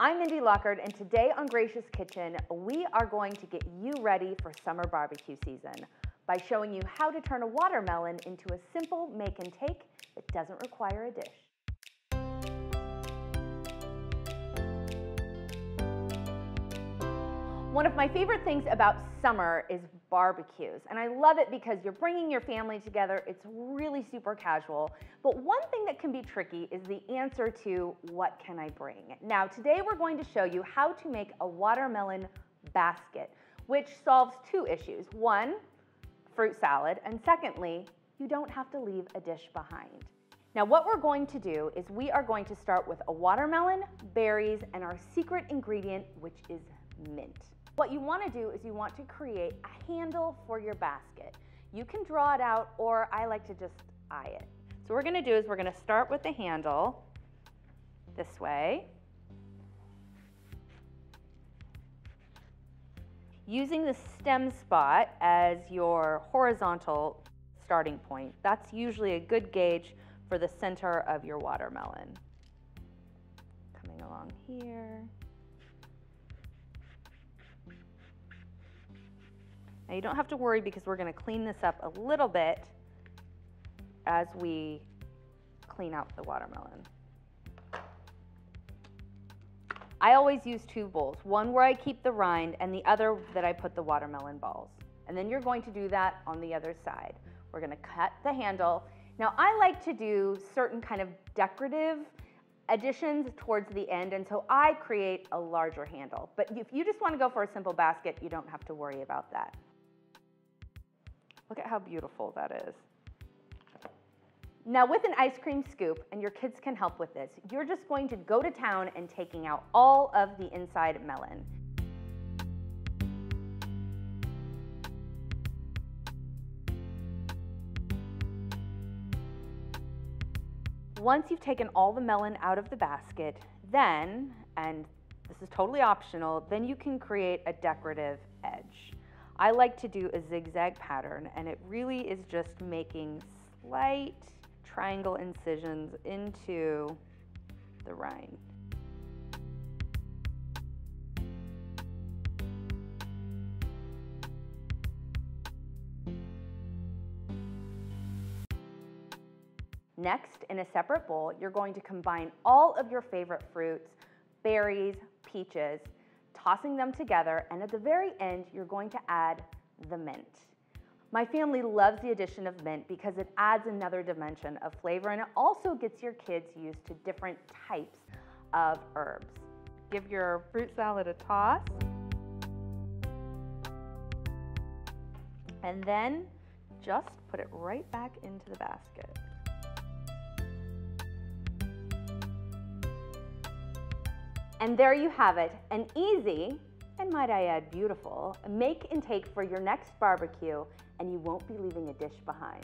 I'm Mindy Lockard, and today on Gracious Kitchen, we are going to get you ready for summer barbecue season by showing you how to turn a watermelon into a simple make and take that doesn't require a dish. One of my favorite things about summer is barbecues, and I love it because you're bringing your family together. It's really super casual, but one thing that can be tricky is the answer to what can I bring? Now today we're going to show you how to make a watermelon basket, which solves two issues. One, fruit salad, and secondly, you don't have to leave a dish behind. Now what we're going to do is we are going to start with a watermelon, berries, and our secret ingredient, which is mint. What you want to do is you want to create a handle for your basket. You can draw it out, or I like to just eye it. So what we're going to do is we're going to start with the handle this way, using the stem spot as your horizontal starting point. That's usually a good gauge for the center of your watermelon. Coming along here. Now you don't have to worry because we're going to clean this up a little bit as we clean out the watermelon. I always use two bowls, one where I keep the rind and the other that I put the watermelon balls. And then you're going to do that on the other side. We're going to cut the handle. Now I like to do certain kind of decorative additions towards the end, and so I create a larger handle. But if you just want to go for a simple basket, you don't have to worry about that. Look at how beautiful that is. Now with an ice cream scoop, and your kids can help with this, you're just going to go to town and taking out all of the inside melon. Once you've taken all the melon out of the basket, then, and this is totally optional, then you can create a decorative edge. I like to do a zigzag pattern, and it really is just making slight triangle incisions into the rind. Next, in a separate bowl, you're going to combine all of your favorite fruits, berries, peaches, tossing them together, and at the very end, you're going to add the mint. My family loves the addition of mint because it adds another dimension of flavor, and it also gets your kids used to different types of herbs. Give your fruit salad a toss, and then just put it right back into the basket. And there you have it, an easy, and might I add beautiful, make and take for your next barbecue, and you won't be leaving a dish behind.